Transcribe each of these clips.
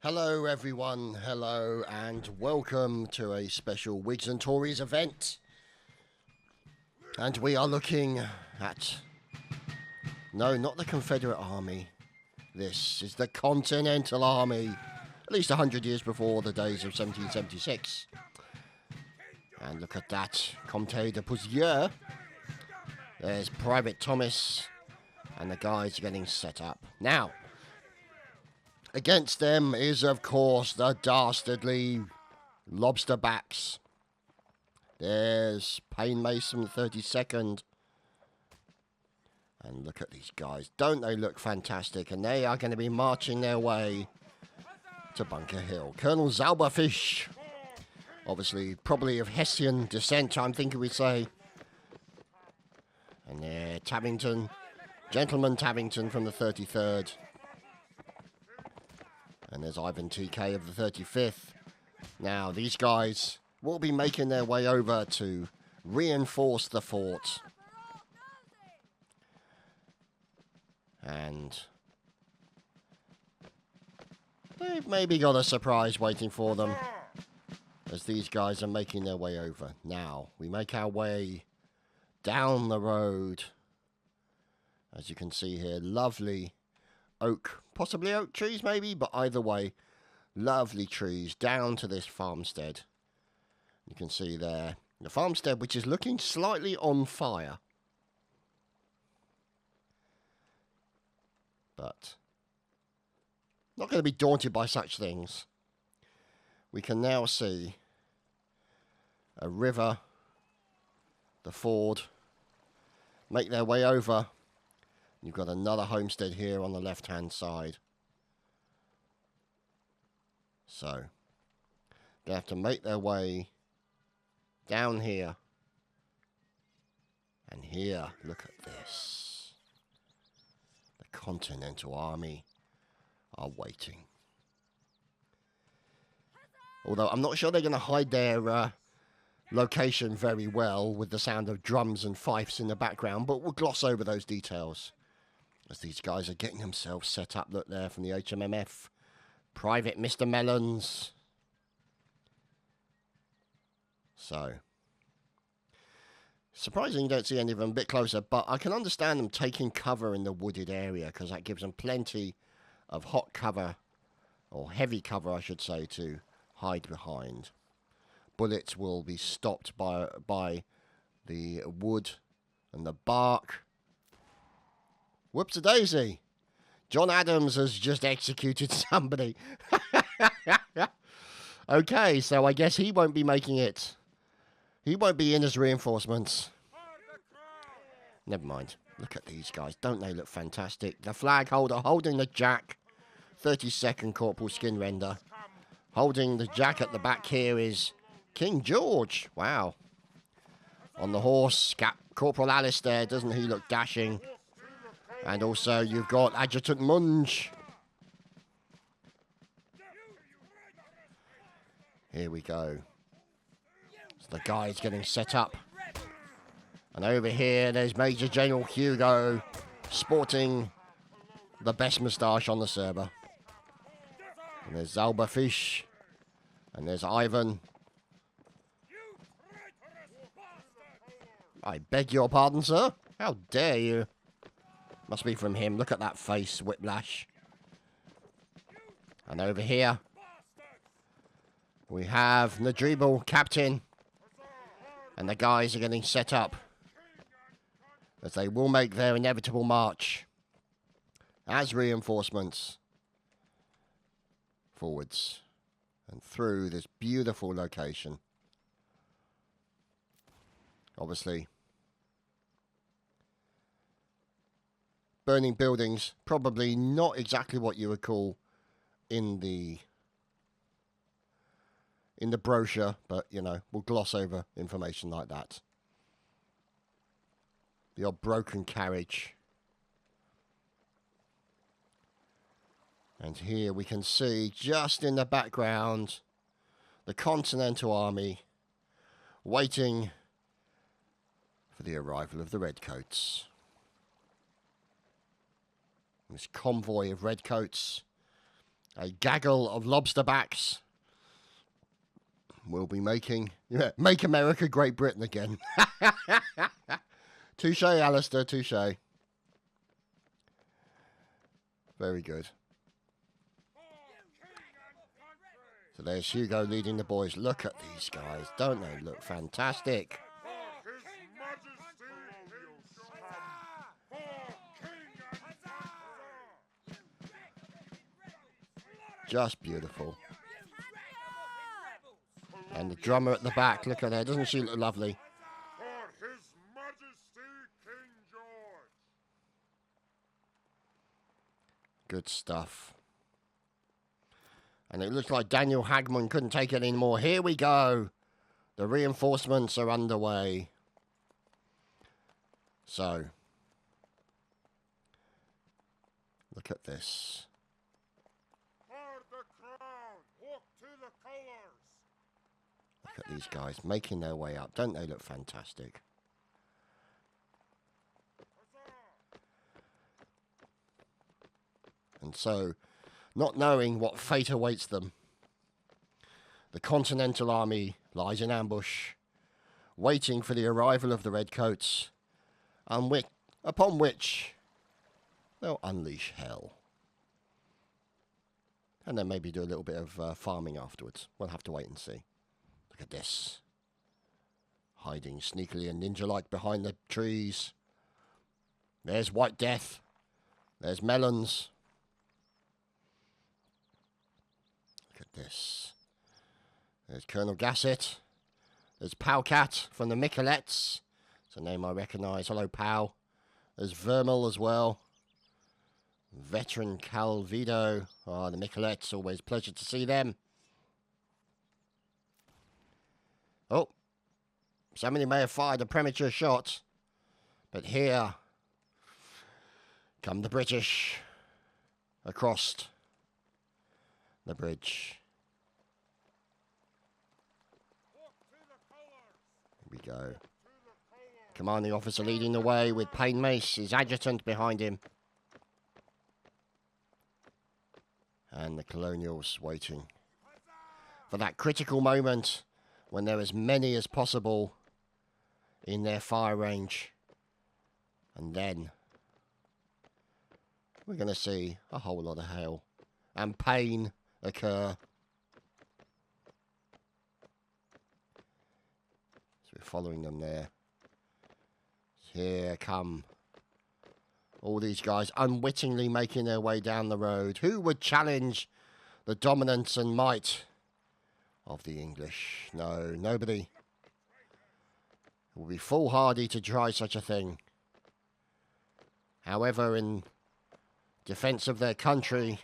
Hello everyone, hello and welcome to a special Whigs and Tories event. And we are looking at, no, not the Confederate Army. This is the Continental Army, at least 100 years before the days of 1776. And look at that, Comte de Poussier. There's Private Thomas, and the guys are getting set up. Now, against them is, of course, the dastardly lobster backs. There's Payne Mason, 32nd. And look at these guys. Don't they look fantastic? And they are going to be marching their way to Bunker Hill. Colonel Zauberfish, obviously, probably of Hessian descent, I'm thinking we'd say. And there, Tabington, Gentleman Tabington from the 33rd. And there's Ivan TK of the 35th. Now, these guys will be making their way over to reinforce the fort. And they've maybe got a surprise waiting for them as these guys are making their way over. Now, we make our way down the road. As you can see here, lovely oak, possibly oak trees maybe, but either way, lovely trees down to this farmstead. You can see there the farmstead, which is looking slightly on fire, but not going to be daunted by such things. We can now see a river, the ford, make their way over. You've got another homestead here on the left-hand side. So, they have to make their way down here. And here, look at this. The Continental Army are waiting. Although I'm not sure they're going to hide their location very well with the sound of drums and fifes in the background, but we'll gloss over those details as these guys are getting themselves set up. Look there from the HMMF. Private Mr. Mellons. So, surprising you don't see any of them a bit closer, but I can understand them taking cover in the wooded area because that gives them plenty of hot cover, or heavy cover I should say, to hide behind. Bullets will be stopped by the wood and the bark. Whoops-a-daisy. John Adams has just executed somebody. Okay, so I guess he won't be making it. He won't be in as reinforcements. Never mind. Look at these guys. Don't they look fantastic? The flag holder holding the jack. 32nd Corporal Skinrender. Holding the jack at the back here is King George. Wow. On the horse, Corporal Alistair. Doesn't he look dashing? And also you've got Adjutant Munge. Here we go. So the guy's getting set up. And over here there's Major General Hugo sporting the best moustache on the server. And there's Zauberfish. And there's Ivan. I beg your pardon, sir. How dare you? Must be from him. Look at that face, Whiplash. And over here, we have Nadribal, Captain. And the guys are getting set up, as they will make their inevitable march as reinforcements forwards and through this beautiful location. Obviously, burning buildings, probably not exactly what you would call in the brochure, but, you know, we'll gloss over information like that. The odd broken carriage. And here we can see, just in the background, the Continental Army waiting for the arrival of the Redcoats. This convoy of redcoats A gaggle of lobster backs will be making... Yeah, make America Great Britain again. Touche, Alistair, touche. Very good. So there's Hugo leading the boys. Look at these guys. Don't they look fantastic? Just beautiful. And the drummer at the back. Look at her. Doesn't she look lovely? Good stuff. And it looks like Daniel Hagman couldn't take it anymore. Here we go. The reinforcements are underway. So, look at this. Look at these guys making their way up. Don't they look fantastic? And so, not knowing what fate awaits them, the Continental Army lies in ambush, waiting for the arrival of the Redcoats, upon which they'll unleash hell. And then maybe do a little bit of farming afterwards. We'll have to wait and see. Look at this. Hiding sneakily and ninja-like behind the trees. There's White Death. There's Melons. Look at this. There's Colonel Gassett. There's Powcat from the Miquelettes. It's a name I recognise. Hello, Pow. There's Vermel as well. Veteran Calvido. Oh, the Miquelettes. Always a pleasure to see them. Oh. Somebody may have fired a premature shot. But here come the British across the bridge. Here we go. Commanding officer leading the way with Payne Mace, his adjutant behind him. And the colonials waiting for that critical moment when there are as many as possible in their fire range. And then we're going to see a whole lot of hail and pain occur. So we're following them there. Here come all these guys unwittingly making their way down the road. Who would challenge the dominance and might of the English? No, nobody. It will be foolhardy to try such a thing. However, in defense of their country,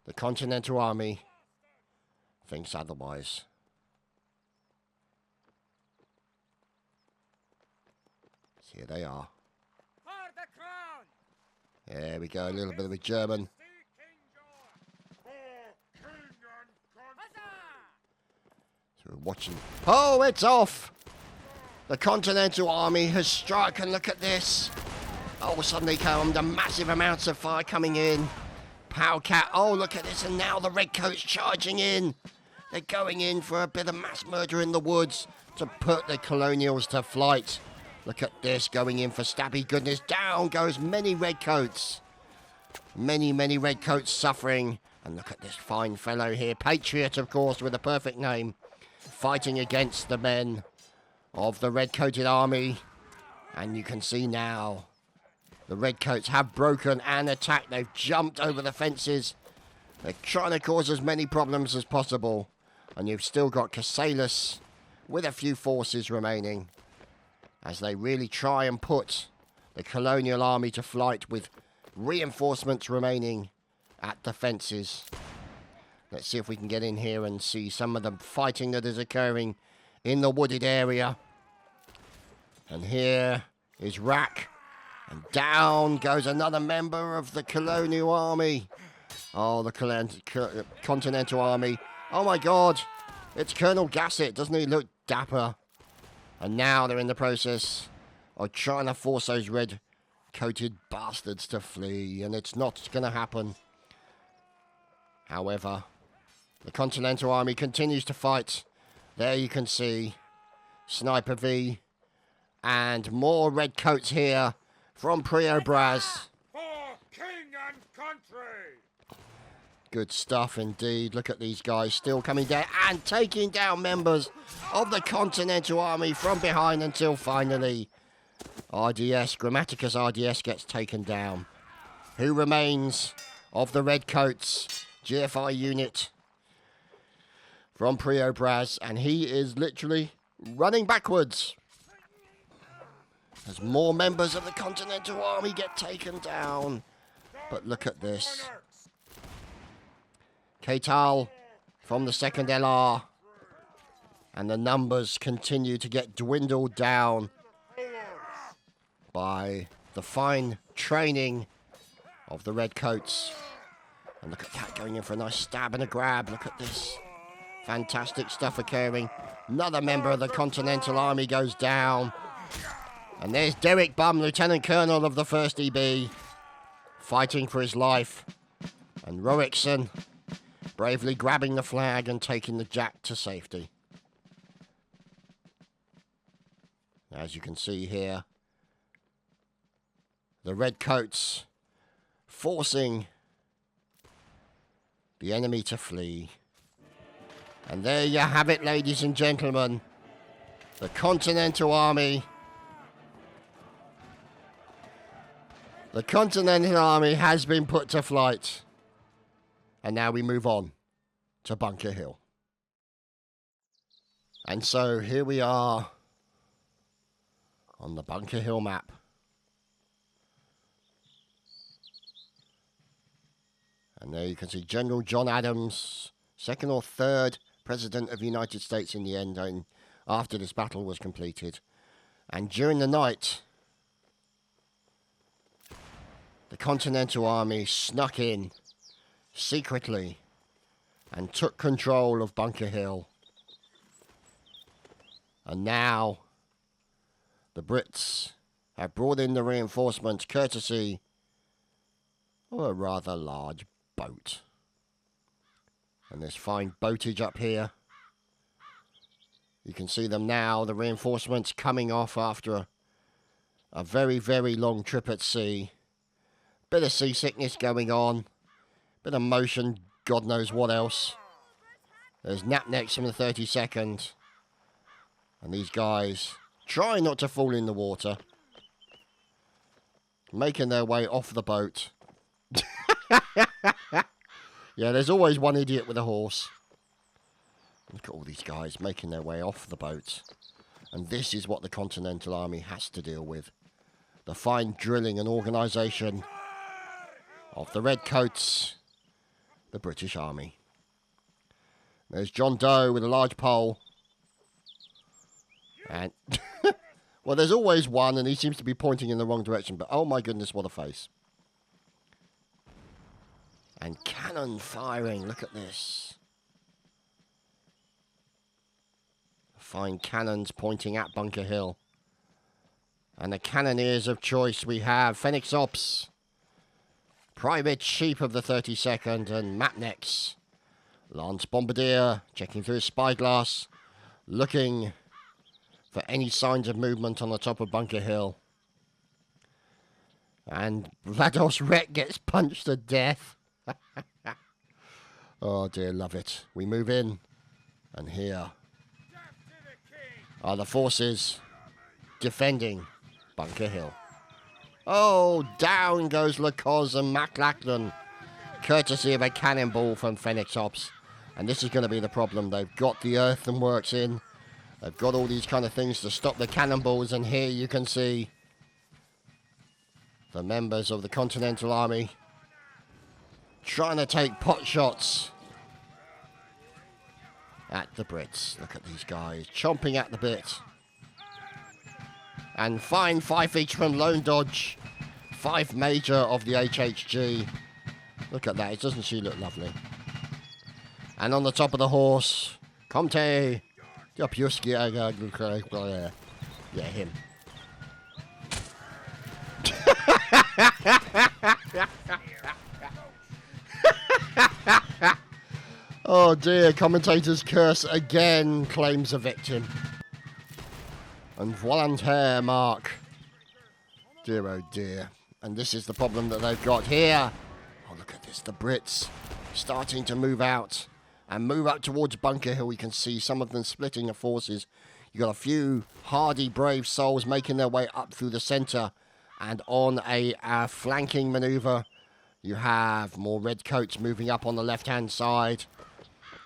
the Continental Army thinks otherwise. So here they are. There we go, a little bit of a German. So we're watching. Oh, it's off! The Continental Army has struck, and look at this. Oh, suddenly come the massive amounts of fire coming in. Powcat, oh, look at this, and now the Redcoats charging in. They're going in for a bit of mass murder in the woods to put the colonials to flight. Look at this, going in for stabby goodness. Down goes many Redcoats. Many, many Redcoats suffering. And look at this fine fellow here. Patriot, of course, with a perfect name. Fighting against the men of the Red-Coated Army. And you can see now the Redcoats have broken and attacked. They've jumped over the fences. They're trying to cause as many problems as possible. And you've still got Casalis with a few forces remaining as they really try and put the colonial army to flight with reinforcements remaining at the fences. Let's see if we can get in here and see some of the fighting that is occurring in the wooded area. And here is Rack. And down goes another member of the colonial army. Oh, the Continental Army. Oh my God, it's Colonel Gassett. Doesn't he look dapper? And now they're in the process of trying to force those red-coated bastards to flee. And it's not going to happen. However, the Continental Army continues to fight. There you can see Sniper V and more redcoats here from Priobraz. For king and country! Good stuff indeed. Look at these guys still coming down and taking down members of the Continental Army from behind until finally Grammaticus RDS gets taken down. Who remains of the redcoats? GFI unit from Priobraz, and he is literally running backwards as more members of the Continental Army get taken down. But look at this. Ketal from the 2nd LR, and the numbers continue to get dwindled down by the fine training of the redcoats. And look at that, going in for a nice stab and a grab. Look at this. Fantastic stuff occurring. Another member of the Continental Army goes down. And there's Derek Bum, Lieutenant Colonel of the 1st EB, fighting for his life. And Roixon bravely grabbing the flag and taking the Jack to safety. As you can see here, the redcoats forcing the enemy to flee. And there you have it, ladies and gentlemen. The Continental Army. The Continental Army has been put to flight. And now we move on to Bunker Hill. And so here we are on the Bunker Hill map. And there you can see General John Adams, 2nd or 3rd President of the United States in the end, after this battle was completed. And during the night, the Continental Army snuck in secretly and took control of Bunker Hill. And now the Brits have brought in the reinforcements courtesy of a rather large boat. And there's fine boatage up here. You can see them now, the reinforcements coming off after a very, very long trip at sea. Bit of seasickness going on. Bit of motion, God knows what else. There's Napnex from the 32nd. And these guys try not to fall in the water, making their way off the boat. Yeah, there's always one idiot with a horse. Look at all these guys making their way off the boat. And this is what the Continental Army has to deal with. The fine drilling and organisation of the Redcoats, the British Army. There's John Doe with a large pole. And, well, there's always one, and he seems to be pointing in the wrong direction. But, oh my goodness, what a face. And cannon firing, look at this. Fine cannons pointing at Bunker Hill. And the cannoneers of choice we have Phoenix Ops, Private Sheep of the 32nd, and Mapnex. Lance Bombardier checking through his spyglass, looking for any signs of movement on the top of Bunker Hill. And Vlados Rek gets punched to death. Oh dear, love it. We move in, and here are the forces defending Bunker Hill. Oh, down goes Lacoz and McLachlan, courtesy of a cannonball from Phoenix Ops. And this is going to be the problem. They've got the earthworks in. They've got all these kind of things to stop the cannonballs. And here you can see the members of the Continental Army trying to take pot shots at the Brits. Look at these guys chomping at the bit. And fine 5 each from Lone Dodge. 5 major of the HHG. Look at that. Doesn't she look lovely? And on the top of the horse, Comte. Yeah, him. Oh dear, commentator's curse again claims a victim. And volontaire mark. Dear oh dear. And this is the problem that they've got here. Oh, look at this. The Brits starting to move out and move up towards Bunker Hill. We can see some of them splitting the forces. You've got a few hardy, brave souls making their way up through the centre. And on a flanking manoeuvre, you have more redcoats moving up on the left-hand side.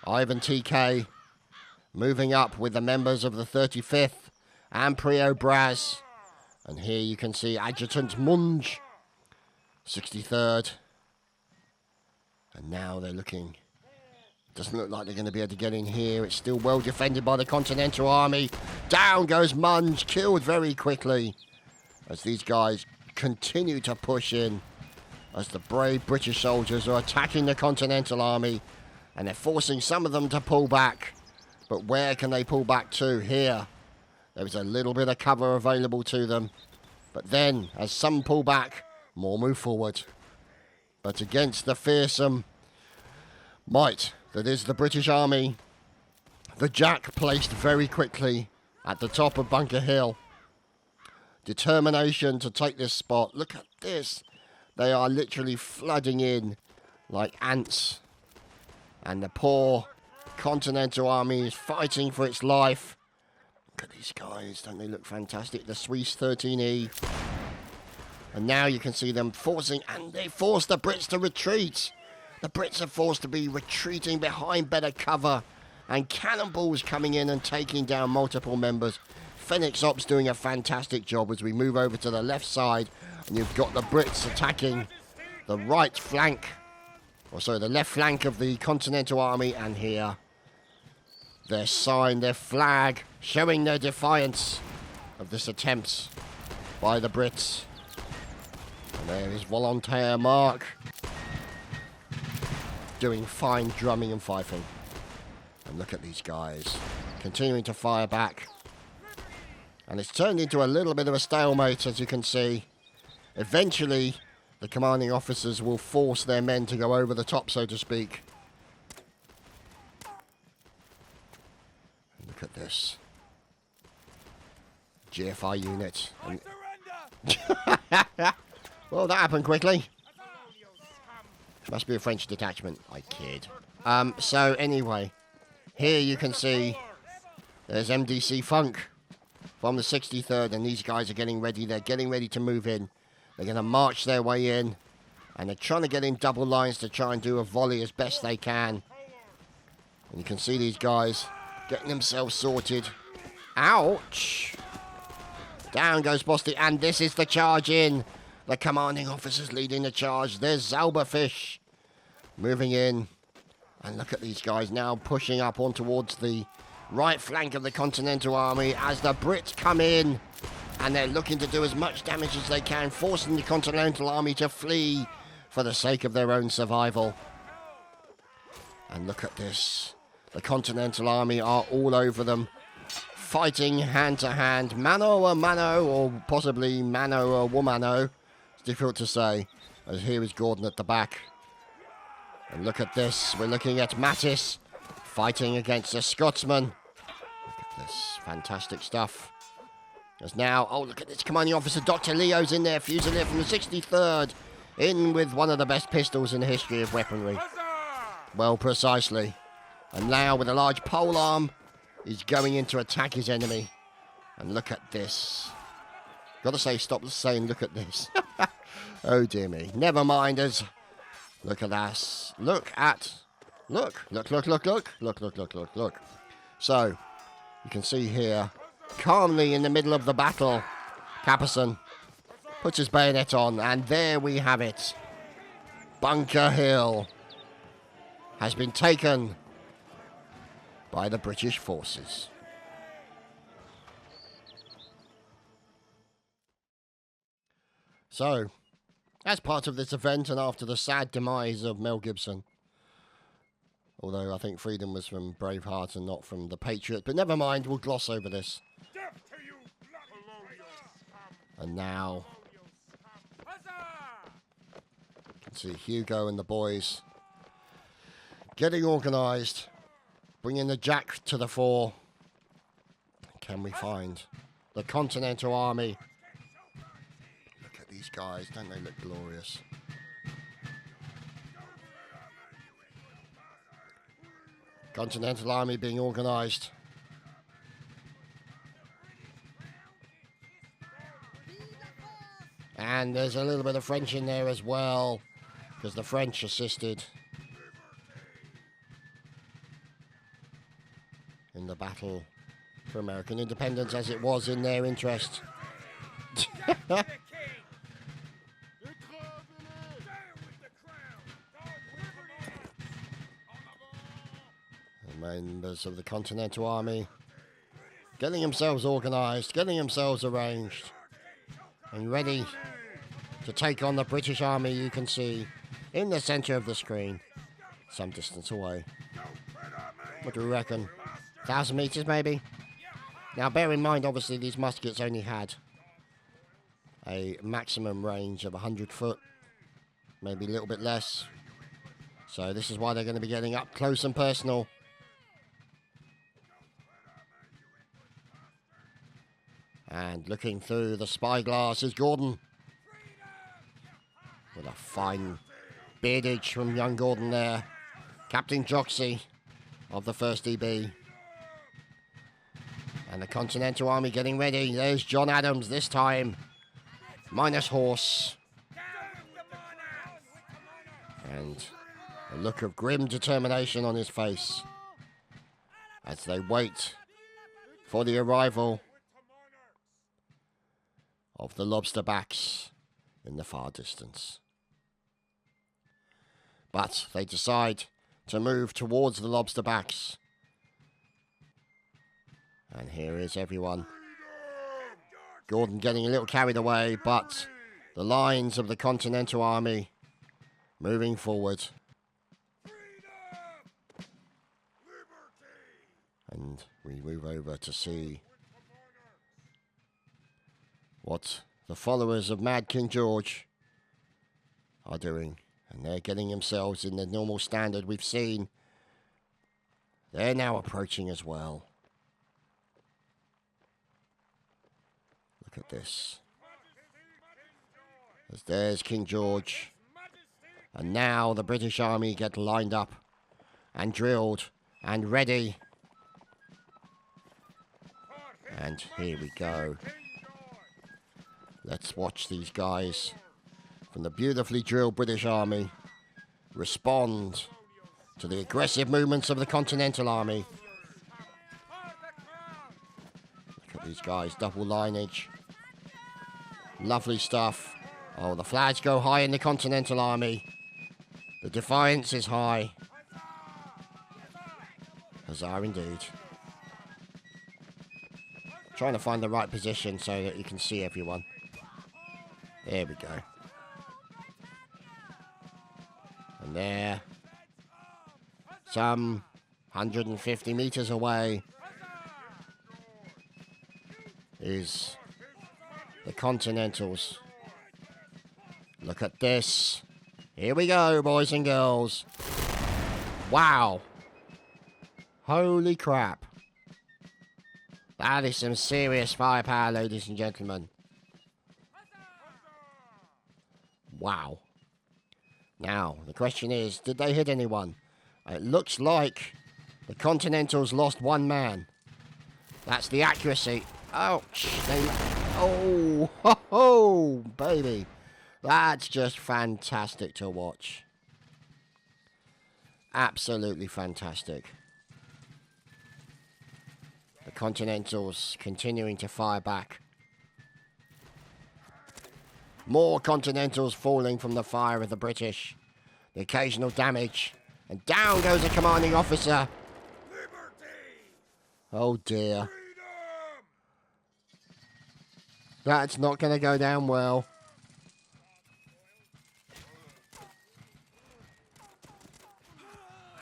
Ivan TK moving up with the members of the 35th and Prio Braz. And here you can see Adjutant Munge, 63rd. And now they're looking. Doesn't look like they're going to be able to get in here. It's still well defended by the Continental Army. Down goes Munge, killed very quickly. As these guys continue to push in. As the brave British soldiers are attacking the Continental Army. And they're forcing some of them to pull back. But where can they pull back to? Here. There is a little bit of cover available to them. But then, as some pull back, more move forward. But against the fearsome might that is the British Army, the Jack placed very quickly at the top of Bunker Hill. Determination to take this spot. Look at this. They are literally flooding in like ants. And the poor Continental Army is fighting for its life. Look at these guys. Don't they look fantastic? The Swiss 13E. And now you can see them forcing, and they force the Brits to retreat. The Brits are forced to be retreating behind better cover. And cannonballs coming in and taking down multiple members. Phoenix Ops doing a fantastic job as we move over to the left side. And you've got the Brits attacking the right flank. Or sorry, the left flank of the Continental Army. And here, their sign, their flag, showing their defiance of this attempt by the Brits. And there is Volontaire Mark doing fine drumming and fifing. And look at these guys continuing to fire back. And it's turned into a little bit of a stalemate, as you can see. Eventually, the commanding officers will force their men to go over the top, so to speak. And look at this. GFI unit. Well, that happened quickly. Must be a French detachment. I kid. So anyway, here you can see there's MDC Funk from the 63rd, and these guys are getting ready. They're getting ready to move in. They're going to march their way in, and they're trying to get in double lines to try and do a volley as best they can. And you can see these guys getting themselves sorted. Ouch! Down goes Bosty, and this is the charge in. The commanding officers leading the charge. There's Zauberfish moving in. And look at these guys now pushing up on towards the right flank of the Continental Army as the Brits come in. And they're looking to do as much damage as they can, forcing the Continental Army to flee for the sake of their own survival. And look at this. The Continental Army are all over them, fighting hand to hand, mano a mano, or possibly mano a womano. It's difficult to say, as here is Gordon at the back. And look at this, we're looking at Mattis fighting against a Scotsman. Look at this, fantastic stuff. There's now, oh look at this commanding officer, Dr. Leo's in there, Fusilier from the 63rd, in with one of the best pistols in the history of weaponry. Well, precisely. And now with a large polearm, he's going in to attack his enemy. And look at this. Gotta say, stop saying look at this. Oh dear me. Never mind us. Look at us. Look. So, you can see here, calmly in the middle of the battle, Capperson puts his bayonet on, and there we have it. Bunker Hill has been taken by the British forces. So, as part of this event and after the sad demise of Mel Gibson, although I think freedom was from Braveheart and not from the Patriot, but never mind, we'll gloss over this. And now, you can see Hugo and the boys getting organised Bringing the jack to the fore. Can we find the Continental Army? Look at these guys. Don't they look glorious? Continental Army being organised. And there's a little bit of French in there as well, because the French assisted in the battle for American independence, as it was in their interest. The members of the Continental Army getting themselves organised, getting themselves arranged, and ready to take on the British Army. You can see in the centre of the screen, some distance away. What do we reckon? 1,000 metres maybe? Now bear in mind, obviously these muskets only had a maximum range of 100 foot, maybe a little bit less. So this is why they're going to be getting up close and personal. And looking through the spyglass is Gordon. With a fine beardage from young Gordon there. Captain Joxy of the 1st EB. And the Continental Army getting ready. There's John Adams this time. Minus horse. And a look of grim determination on his face as they wait for the arrival of the lobster backs in the far distance. But they decide to move towards the lobster backs. And here is everyone. Gordon getting a little carried away, but the lines of the Continental Army moving forward. And we move over to see what the followers of Mad King George are doing. And they're getting themselves in the normal standard we've seen. They're now approaching as well. Look at this. As there's King George. And now the British Army get lined up and drilled and ready. And here we go. Let's watch these guys from the beautifully drilled British Army respond to the aggressive movements of the Continental Army. Look at these guys, double lineage. Lovely stuff. Oh, the flags go high in the Continental Army. The defiance is high. Huzzah indeed. Trying to find the right position so that you can see everyone. There we go. And there, some 150 metres away, is the Continentals. Look at this. Here we go, boys and girls. Wow. Holy crap. That is some serious firepower, ladies and gentlemen. Wow. Now, the question is, did they hit anyone? It looks like the Continentals lost one man. That's the accuracy. Ouch. Oh, ho, ho, baby. That's just fantastic to watch. Absolutely fantastic. The Continentals continuing to fire back. More Continentals falling from the fire of the British. The occasional damage. And down goes a commanding officer. Oh dear. That's not going to go down well.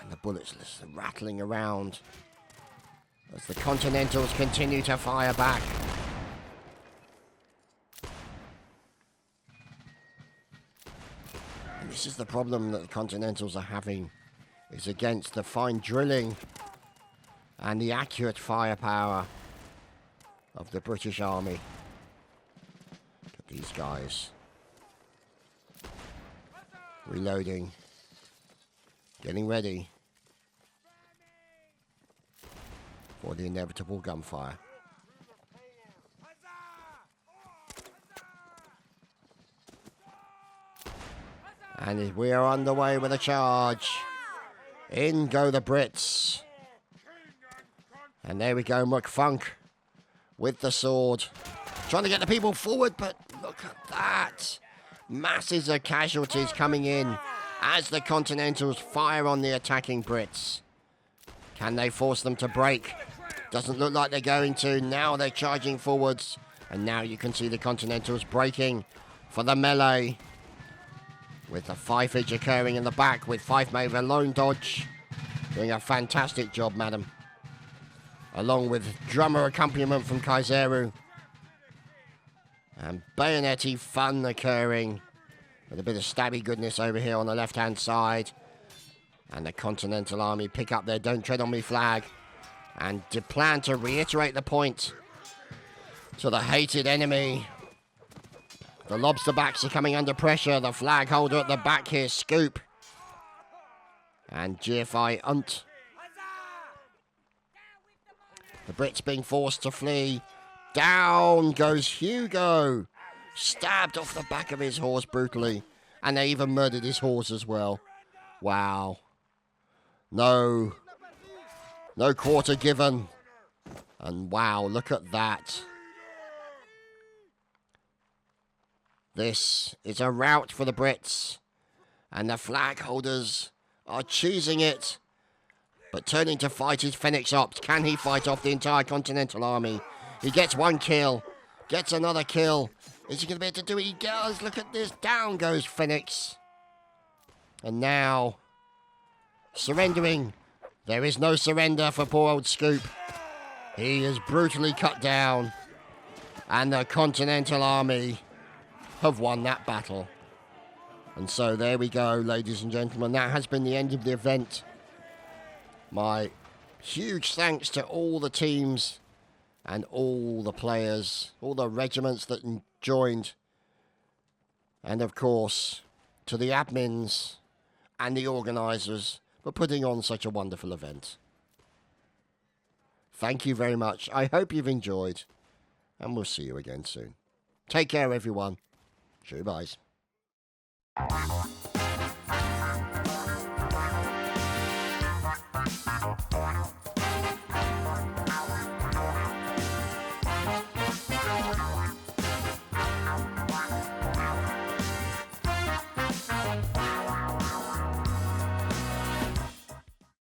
And the bullets are rattling around as the Continentals continue to fire back. And this is the problem that the Continentals are having, is against the fine drilling and the accurate firepower of the British Army. Look at these guys. Reloading. Getting ready for the inevitable gunfire. And we are underway with a charge. In go the Brits. And there we go, McFunk with the sword. Trying to get the people forward, but look at that. Masses of casualties coming in as the Continentals fire on the attacking Brits. Can they force them to break? Doesn't look like they're going to. Now they're charging forwards. And now you can see the Continentals breaking for the melee. With the Fifage occurring in the back with Fife made a lone dodge. Doing a fantastic job, madam. Along with drummer accompaniment from Kaiseru. And bayonetti fun occurring. With a bit of stabby goodness over here on the left-hand side. And the Continental Army pick up their Don't Tread On Me flag. And plan to reiterate the point to the hated enemy. The lobster backs are coming under pressure. The flag holder at the back here, Scoop. And GFI Unt. The Brits being forced to flee. Down goes Hugo. Stabbed off the back of his horse brutally. And they even murdered his horse as well. Wow. No quarter given. And wow, look at that. This is a rout for the Brits. And the flag holders are choosing it. But turning to fight his Phoenix Ops. Can he fight off the entire Continental Army? He gets one kill. Gets another kill. Is he going to be able to do it? He does. Look at this. Down goes Phoenix. And now, surrendering. There is no surrender for poor old Scoop. He is brutally cut down. And the Continental Army have won that battle. And so there we go, ladies and gentlemen. That has been the end of the event. My huge thanks to all the teams and all the players, all the regiments that joined. And of course, to the admins and the organisers for putting on such a wonderful event. Thank you very much. I hope you've enjoyed. And we'll see you again soon. Take care, everyone. Tschüss.